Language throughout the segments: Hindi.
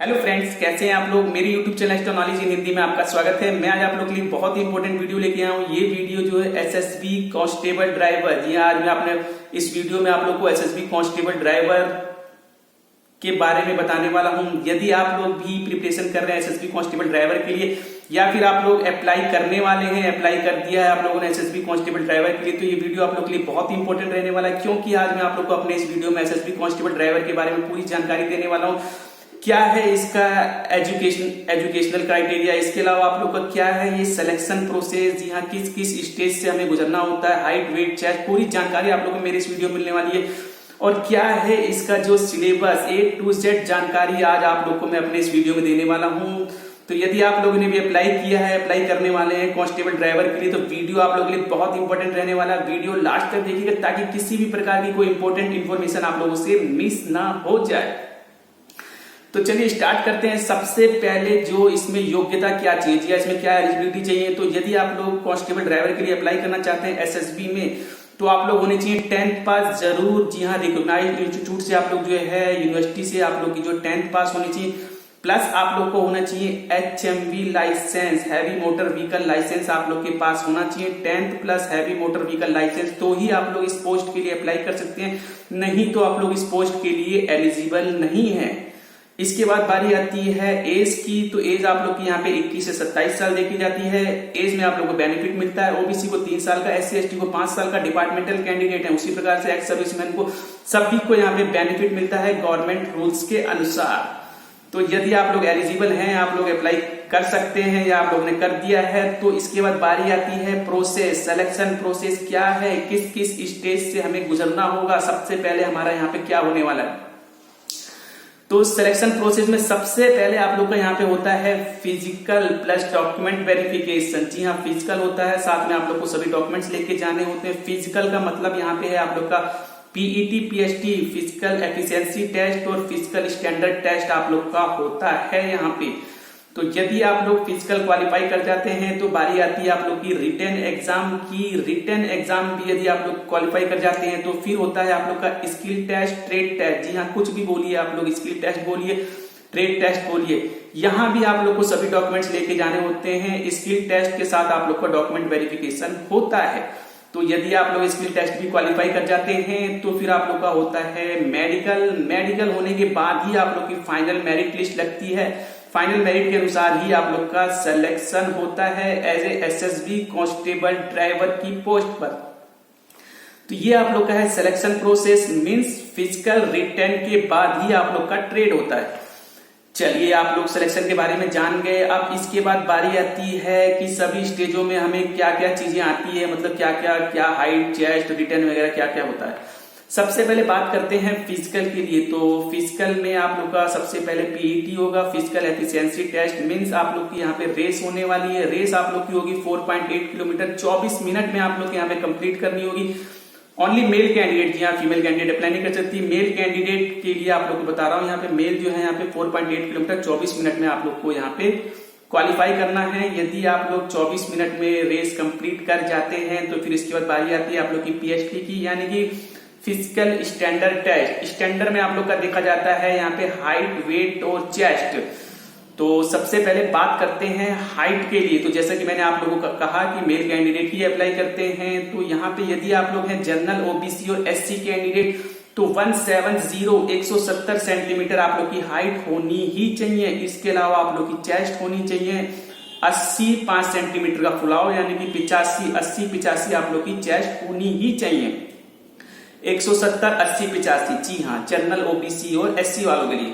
हेलो फ्रेंड्स, कैसे हैं आप लोग। मेरे YouTube channel extra knowledge in Hindi में आपका स्वागत है। मैं आज आप लोग के लिए बहुत ही इंपॉर्टेंट वीडियो लेके आया हूँ। ये वीडियो जो है एसएसबी कांस्टेबल ड्राइवर, जी हाँ, आज मैं अपने इस वीडियो में आप लोग को एसएसबी कांस्टेबल ड्राइवर के बारे में बताने वाला हूँ। यदि आप लोग भी प्रिपरेशन कर रहे हैं एसएसबी कांस्टेबल ड्राइवर के लिए, या फिर आप लोग अप्लाई करने वाले हैं, अप्लाई कर दिया है आप लोगों ने एसएसबी कांस्टेबल ड्राइवर के लिए, तो ये वीडियो आप लोग के लिए बहुत ही इंपॉर्टेंट रहने वाला है। क्योंकि आज मैं आप लोग को अपने इस वीडियो में एसएसबी कांस्टेबल ड्राइवर के बारे में पूरी जानकारी देने वाला हूँ। क्या है इसका एजुकेशनल क्राइटेरिया, इसके अलावा आप लोग का क्या है ये सिलेक्शन प्रोसेस, जी हाँ, किस किस स्टेज से हमें गुजरना होता है, हाइट, वेट, चेस्ट, पूरी जानकारी आप लोगों को मेरे इस वीडियो में मिलने वाली है। और क्या है इसका जो सिलेबस, A to Z जानकारी आज आप लोग को मैं अपने इस वीडियो में देने वाला हूँ। तो यदि आप लोगों ने भी अप्लाई किया है, अप्लाई करने वाले हैं कांस्टेबल ड्राइवर के लिए, तो वीडियो आप लोगों के लिए बहुत इंपॉर्टेंट रहने वाला है। वीडियो लास्ट तक देखिएगा ताकि किसी भी प्रकार की कोई इंपॉर्टेंट इंफॉर्मेशन आप लोगों से मिस ना हो जाए। तो चलिए स्टार्ट करते हैं। सबसे पहले जो इसमें योग्यता क्या चाहिए, इसमें क्या एलिजिबिलिटी चाहिए, तो यदि आप लोग कांस्टेबल ड्राइवर के लिए अप्लाई करना चाहते हैं एसएसबी में, तो आप लोग होने चाहिए 10th पास जरूर। जी हाँ, रिकॉग्नाइज्ड इंस्टीट्यूट से आप लोग जो है, यूनिवर्सिटी से आप लोग की जो 10th पास होनी चाहिए, प्लस आप लोग को होना चाहिए HMV licence, heavy motor vehicle licence आप लोग के पास होना चाहिए। 10th plus heavy motor vehicle licence, तो ही आप लोग इस पोस्ट के लिए अप्लाई कर सकते हैं, नहीं तो आप लोग इस पोस्ट के लिए एलिजिबल नहीं है। इसके बाद बारी आती है एज की, तो एज आप लोग की यहाँ पे 21 से 27 साल देखी जाती है। एज में आप लोग को बेनिफिट मिलता है, ओबीसी को 3 साल का, SC ST को 5 साल का, डिपार्टमेंटल कैंडिडेट है उसी प्रकार से एक्स सर्विसमैन को, सभी को यहाँ पे बेनिफिट मिलता है गवर्नमेंट रूल्स के अनुसार। तो यदि आप लोग एलिजिबल हैं, आप लोग अप्लाई कर सकते हैं या आप लोग ने कर दिया है। तो इसके बाद बारी आती है प्रोसेस, सिलेक्शन प्रोसेस क्या है, किस किस स्टेज से हमें गुजरना होगा। सबसे पहले हमारा यहाँ पे क्या होने वाला है, तो सिलेक्शन प्रोसेस में सबसे पहले आप लोग का यहाँ पे होता है फिजिकल प्लस डॉक्यूमेंट वेरिफिकेशन। जी हाँ, फिजिकल होता है, साथ में आप लोग को सभी डॉक्यूमेंट्स लेके जाने होते हैं। फिजिकल का मतलब यहाँ पे है आप लोग का PET PST, physical efficiency test और फिजिकल स्टैंडर्ड टेस्ट आप लोग का होता है यहाँ पे। तो यदि आप लोग फिजिकल क्वालिफाई कर जाते हैं, तो बारी आती है आप लोग की रिटन एग्जाम की। रिटन एग्जाम भी यदि आप लोग क्वालिफाई कर जाते हैं, तो फिर होता है आप लोग का स्किल टेस्ट, ट्रेड टेस्ट। जी हाँ, कुछ भी बोलिए आप लोग, स्किल टेस्ट बोलिए, ट्रेड टेस्ट बोलिए, यहाँ भी आप लोग को सभी डॉक्यूमेंट्स लेके जाने होते हैं। स्किल टेस्ट के साथ आप लोग का डॉक्यूमेंट वेरिफिकेशन होता है। तो यदि आप लोग स्किल टेस्ट भी क्वालिफाई कर जाते हैं, तो फिर आप लोग का होता है मेडिकल। मेडिकल होने के बाद ही आप लोग की फाइनल मेरिट लिस्ट लगती है। फाइनल मेरिट के अनुसार ही आप लोग का सिलेक्शन होता है as a SSB constable driver की पोस्ट पर। तो ये आप लोग का है selection process, means physical written के बाद ही आप लोग का ट्रेड होता है। चलिए, आप लोग सिलेक्शन के बारे में जान गए। अब इसके बाद बारी आती है कि सभी स्टेजों में हमें क्या क्या चीजें आती है, मतलब क्या हाइट, चेस्ट, रिटन वगैरह क्या क्या होता है। सबसे पहले बात करते हैं फिजिकल के लिए। तो फिजिकल में आप लोग का सबसे पहले PET होगा, फिजिकल एफिशिएंसी टेस्ट, मींस आप लोग की यहाँ पे रेस होने वाली है। रेस आप लोग की होगी 4.8 किलोमीटर, 24 मिनट में आप लोग यहाँ पे कंप्लीट करनी होगी। ओनली मेल कैंडिडेट, जी हाँ, फीमेल कैंडिडेट अप्लाई नहीं कर सकती। मेल कैंडिडेट के लिए आप लोग को बता रहा हूँ, यहाँ पे मेल जो है यहाँ पे 4.8 किलोमीटर 24 मिनट में आप लोग को यहाँ पे क्वालिफाई करना है। यदि आप लोग 24 मिनट में रेस कंप्लीट कर जाते हैं, तो फिर इसके बाद बारी आती है आप लोग की PST की, यानी कि फिजिकल स्टैंडर्ड टेस्ट। स्टैंडर्ड में आप लोग का देखा जाता है यहाँ पे हाइट, वेट और चेस्ट। तो सबसे पहले बात करते हैं हाइट के लिए। तो जैसा कि मैंने आप लोगों को कहा कि मेल कैंडिडेट ही अप्लाई करते हैं, तो यहाँ पे यदि आप लोग हैं जनरल, OBC और SC कैंडिडेट, तो 170 सेंटीमीटर आप लोग की हाइट होनी ही चाहिए। इसके अलावा आप लोग की चेस्ट होनी चाहिए 85 सेंटीमीटर का फुलाव, यानी कि 85 आप लोग की चेस्ट होनी ही चाहिए। 170, 80, 85, जी हाँ, जनरल, OBC और SC वालों के लिए।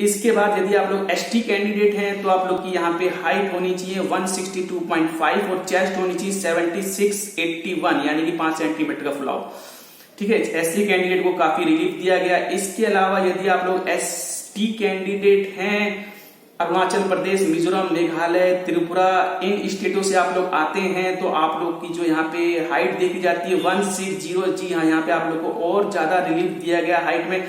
इसके बाद यदि आप लोग ST कैंडिडेट हैं, तो आप लोग की यहाँ पे हाइट होनी चाहिए 162.5 और चेस्ट होनी चाहिए 7681, यानी कि 5 सेंटीमीटर का फुलाव। ठीक है, SC कैंडिडेट को काफी रिलीफ दिया गया। इसके अलावा यदि आप लोग ST कैंडिडेट हैं, अरुणाचल प्रदेश, मिजोरम, मेघालय, त्रिपुरा, इन स्टेटों से आप लोग आते हैं, तो आप लोग की जो यहाँ पे हाइट देखी जाती है 160। जी हाँ, यहाँ पे आप लोग को और ज्यादा रिलीफ दिया गया हाइट में।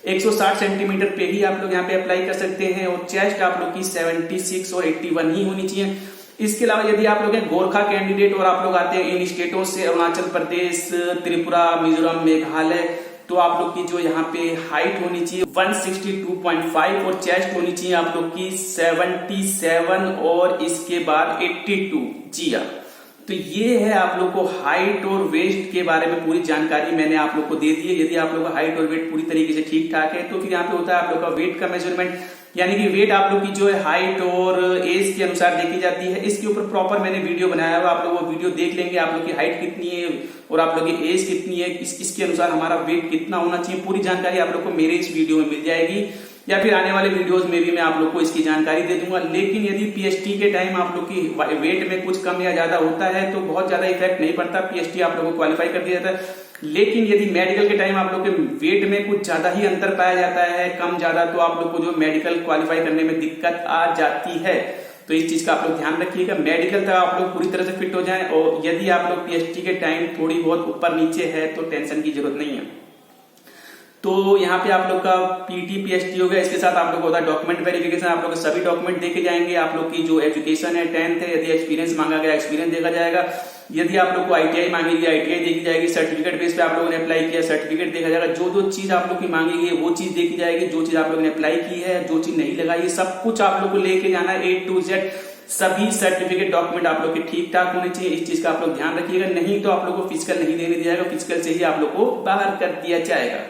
160 सेंटीमीटर पे ही आप लोग यहाँ पे अप्लाई कर सकते हैं और चेस्ट आप लोग की 76 और 81 ही होनी चाहिए। इसके अलावा यदि आप लोग हैं गोरखा कैंडिडेट और आप लोग आते हैं इन स्टेटों से, अरुणाचल प्रदेश, त्रिपुरा, मिजोरम, मेघालय, तो आप लोग की जो यहाँ पे हाइट होनी चाहिए 162.5 और चेस्ट होनी चाहिए आप लोग की 77 और इसके बाद 82। जी हाँ, तो ये है आप लोग को हाइट और वेट के बारे में पूरी जानकारी मैंने आप लोग को दे दी है। यदि आप लोग का हाइट और वेट पूरी तरीके से ठीक ठाक है तो फिर यहाँ पे होता है आप लोग का वेट का मेजरमेंट, यानी कि वेट आप लोग की जो है हाइट और एज के अनुसार देखी जाती है। इसके ऊपर प्रॉपर मैंने वीडियो बनाया हुआ, आप लोग वो वीडियो देख लेंगे। आप लोग की हाइट कितनी है और आप लोग की एज कितनी है, इसके अनुसार हमारा वेट कितना होना चाहिए, पूरी जानकारी आप लोग को मेरे इस वीडियो में मिल जाएगी, या फिर आने वाले वीडियोस में भी मैं आप लोग को इसकी जानकारी दे दूंगा। लेकिन यदि पीएचटी के टाइम आप लोग की वेट में कुछ कम या ज्यादा होता है तो बहुत ज्यादा इफेक्ट नहीं पड़ता, पीएचटी आप लोग को क्वालिफाई कर दिया जाता है। लेकिन यदि मेडिकल के टाइम आप लोग के वेट में कुछ ज्यादा ही अंतर पाया जाता है, कम ज्यादा, तो आप लोग को जो मेडिकल क्वालिफाई करने में दिक्कत आ जाती है। तो इस चीज का आप लोग ध्यान रखिएगा, मेडिकल तक आप लोग पूरी तरह से फिट हो जाएं। और यदि आप लोग पीएचडी के टाइम थोड़ी बहुत ऊपर नीचे है तो टेंशन की जरूरत नहीं है। तो यहाँ पे आप लोग का पीटी पीएचडी हो गया, इसके साथ आप लोग होता है डॉक्यूमेंट वेरिफिकेशन। आप लोग के सभी डॉक्यूमेंट देखे जाएंगे। आप लोग की जो एजुकेशन है 10th है, यदि एक्सपीरियंस मांगा गया एक्सपीरियंस देखा जाएगा। यदि आप लोग को आईटीआई मांगी गई आईटीआई देखी जाएगी। सर्टिफिकेट बेस पे आप लोगों ने अप्लाई किया सर्टिफिकेट देखा जाएगा। जो जो चीज आप लोग की मांगी गई है वो चीज देखी जाएगी। जो चीज आप लोगों ने अप्लाई की है, जो चीज नहीं लगाई है, सब कुछ आप लोग को लेके जाना है A to Z। सभी सर्टिफिकेट डॉक्यूमेंट आप लोग के ठीक ठाक होने चाहिए, इस चीज का आप लोग ध्यान रखिएगा। नहीं तो आप लोग को फिजिकल नहीं देने दिया जाएगा, फिजिकल से ही आप लोग को बाहर कर दिया जाएगा।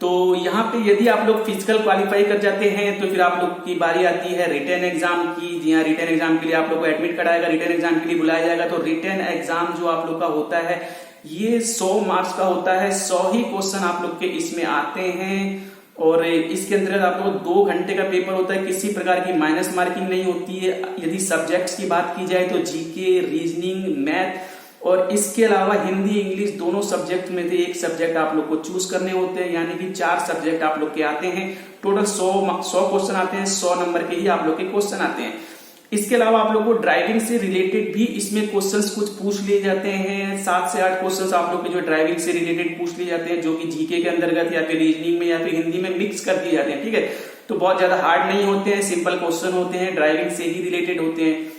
तो यहाँ पे यदि आप लोग फिजिकल क्वालिफाई कर जाते हैं तो फिर आप लोग की बारी आती है रिटन एग्जाम की। जी हाँ, रिटन एग्जाम के लिए आप लोग को एडमिट कराएगा, रिटन एग्जाम के लिए बुलाया जाएगा। तो रिटन एग्जाम जो आप लोग का होता है ये 100 मार्क्स का होता है। 100 ही क्वेश्चन आप लोग के इसमें आते हैं और इसके अंदर आप लोग 2 घंटे का पेपर होता है। किसी प्रकार की माइनस मार्किंग नहीं होती है। यदि सब्जेक्ट्स की बात की जाए तो जीके, रीजनिंग, मैथ और इसके अलावा हिंदी इंग्लिश दोनों सब्जेक्ट में से एक सब्जेक्ट आप लोग को चूज करने होते हैं, यानी कि 4 सब्जेक्ट आप लोग के आते हैं। टोटल 100 क्वेश्चन आते हैं, 100 नंबर के ही आप लोग के क्वेश्चन आते हैं। इसके अलावा आप लोग को ड्राइविंग से रिलेटेड भी इसमें क्वेश्चंस कुछ पूछ लिए जाते हैं। 7 से 8 क्वेश्चंस आप लोग के जो ड्राइविंग से रिलेटेड पूछ लिए जाते हैं, जो कि जीके के अंतर्गत या फिर रीजनिंग में या फिर हिंदी में मिक्स कर दिए जाते हैं। ठीक है, तो बहुत ज्यादा हार्ड नहीं होते हैं, सिंपल क्वेश्चन होते हैं, ड्राइविंग से ही रिलेटेड होते हैं।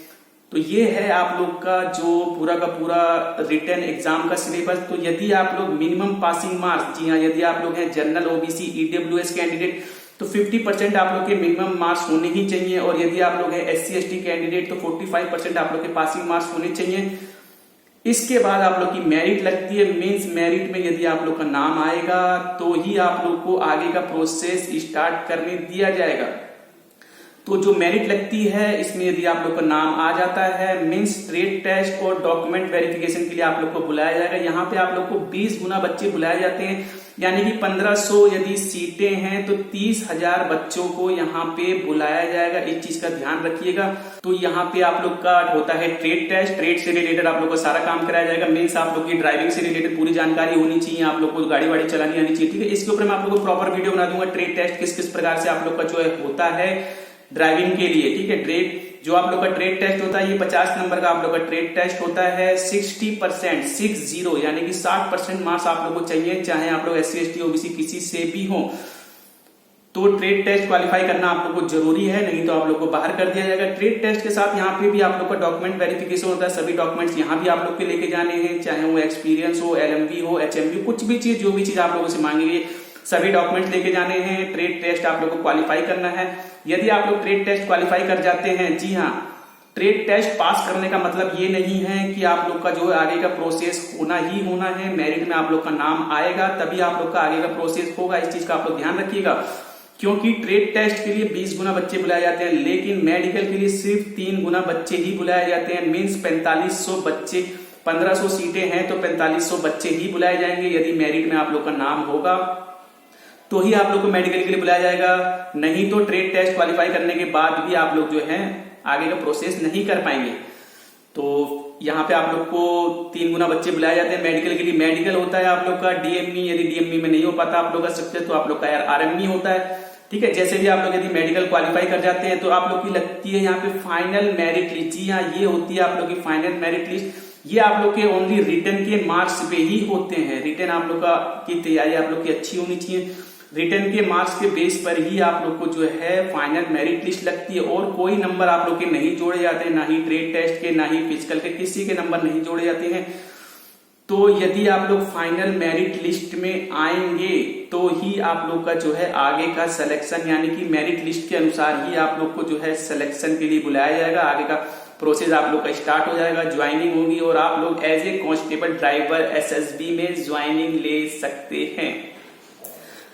तो ये है आप लोग का जो पूरा का पूरा रिटन एग्जाम का सिलेबस। तो यदि आप लोग मिनिमम पासिंग मार्क्स, जी हाँ, यदि आप लोग हैं जनरल, ओबीसी, ईडब्ल्यूएस कैंडिडेट तो 50% आप लोग के मिनिमम मार्क्स होने ही चाहिए। और यदि आप लोग हैं एससी एसटी कैंडिडेट तो 45% आप लोग के पासिंग मार्क्स होने चाहिए। इसके बाद आप लोग की मेरिट लगती है। मींस मेरिट में यदि आप लोग का नाम आएगा तो ही आप लोग को आगे का प्रोसेस स्टार्ट करने दिया जाएगा। तो जो मेरिट लगती है इसमें यदि आप लोग का नाम आ जाता है, मींस ट्रेड टेस्ट और डॉक्यूमेंट वेरिफिकेशन के लिए आप लोग को बुलाया जाएगा। यहाँ पे आप लोग को 20 गुना बच्चे बुलाए जाते हैं, यानी कि 1500 यदि सीटें हैं तो 30,000 बच्चों को यहाँ पे बुलाया जाएगा। इस चीज का ध्यान रखिएगा। तो यहाँ पे आप लोग का होता है ट्रेड टेस्ट, ट्रेड से रिलेटेड आप लोग को सारा काम कराया जाएगा। मीन्स आप लोग की ड्राइविंग से रिलेटेड पूरी जानकारी होनी चाहिए, आप लोग को गाड़ी वाड़ी चलानी आनी चाहिए। ठीक है, इसके ऊपर मैं आप लोग को प्रॉपर वीडियो बना दूंगा। ट्रेड टेस्ट किस किस प्रकार से आप लोग का जो है होता है ड्राइविंग के लिए। ठीक है, ट्रेड जो आप लोग का ट्रेड टेस्ट होता है ये 50 नंबर का आप लोग का ट्रेड टेस्ट होता है। 60% 60 यानी कि 60% मार्क्स आप लोग को चाहिए, चाहे आप लोग एससी एसटी ओबीसी किसी से भी हो। तो ट्रेड टेस्ट क्वालिफाई करना आप लोग को जरूरी है, नहीं तो आप लोग को बाहर कर दिया जाएगा। ट्रेड टेस्ट के साथ यहाँ पे भी आप लोग का डॉक्यूमेंट वेरिफिकेशन होता है। सभी डॉक्यूमेंट्स यहाँ भी आप लोग के लेके जाने हैं, चाहे वो एक्सपीरियंस हो, एलएमवी हो, एचएमवी, कुछ भी चीज, जो भी चीज आप लोगों से मांगी गई सभी डॉक्यूमेंट्स लेके जाने हैं। ट्रेड टेस्ट आप लोग को क्वालिफाई करना है। यदि आप लोग ट्रेड टेस्ट क्वालिफाई कर जाते हैं, जी हाँ, ट्रेड टेस्ट पास करने का मतलब ये नहीं है कि आप लोग का जो है आगे का प्रोसेस होना ही होना है। मेरिट में आप लोग का नाम आएगा तभी आप लोग का आगे का प्रोसेस होगा। इस चीज का आप लोग ध्यान रखिएगा, क्योंकि ट्रेड टेस्ट के लिए 20 गुना बच्चे बुलाए जाते हैं, लेकिन मेडिकल के लिए सिर्फ 3 गुना बच्चे ही बुलाए जाते हैं। मीन्स 4500 बच्चे, 1500 सीटें हैं तो 4500 बच्चे ही बुलाए जाएंगे। यदि मेरिट में आप लोग का नाम होगा तो ही आप लोग को मेडिकल के लिए बुलाया जाएगा, नहीं तो ट्रेड टेस्ट क्वालिफाई करने के बाद भी आप लोग जो है आगे का प्रोसेस नहीं कर पाएंगे। तो यहाँ पे आप लोग को 3 गुना बच्चे बुलाए जाते हैं मेडिकल के लिए। मेडिकल होता है आप लोग का डीएमई, यदि डीएमई में नहीं हो पाता आप लोग का सक्सेस तो आप लोग का आरएमई होता है। ठीक है, जैसे भी आप लोग यदि मेडिकल क्वालिफाई कर जाते हैं तो आप लोग की लगती है यहाँ पे फाइनल मेरिट लिस्ट। जी हाँ, ये होती है आप लोग की फाइनल मेरिट लिस्ट। ये आप लोग के ओनली रिटन के मार्क्स पे ही होते हैं। रिटन आप लोग का की तैयारी आप लोग की अच्छी होनी चाहिए। रिटन के मार्क्स के बेस पर ही आप लोग को जो है फाइनल मेरिट लिस्ट लगती है, और कोई नंबर आप लोग के नहीं जोड़े जाते हैं, ना ही ट्रेड टेस्ट के, ना ही फिजिकल के, किसी के नंबर नहीं जोड़े जाते हैं। तो यदि आप लोग फाइनल मेरिट लिस्ट में आएंगे तो ही आप लोग का जो है आगे का सिलेक्शन, यानी कि मेरिट लिस्ट के अनुसार ही आप लोग को जो है सिलेक्शन के लिए बुलाया जाएगा। आगे का प्रोसेस आप लोग का स्टार्ट हो जाएगा, ज्वाइनिंग होगी और आप लोग as a constable driver SSB में ज्वाइनिंग ले सकते हैं।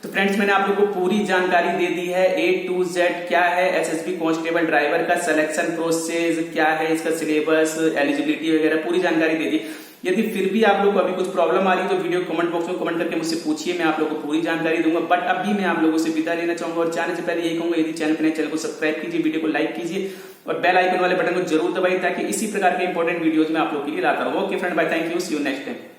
तो फ्रेंड्स, मैंने आप लोग को पूरी जानकारी दे दी है A to Z, क्या है एसएसबी कांस्टेबल ड्राइवर का सिलेक्शन प्रोसेस, क्या है इसका सिलेबस, एलिजिबिलिटी वगैरह पूरी जानकारी दे दी। यदि फिर भी आप लोग को अभी कुछ प्रॉब्लम आ रही है तो वीडियो कमेंट बॉक्स में कमेंट करके मुझसे पूछिए, मैं आप लोग को पूरी जानकारी दूंगा। बट अभी मैं आप लोगों से विदा लेना चाहूंगा और जाने से पहले यही कहूंगा, यदि चैनल पर नए चैनल को सब्सक्राइब कीजिए, वीडियो को लाइक कीजिए और बेल आइकन वाले बटन को जरूर दबाइए ताकि इसी प्रकार के इंपॉर्टेंट वीडियोज में आप लोग के लिए लाता हूं। Okay friend, bye, thank you, see you next time.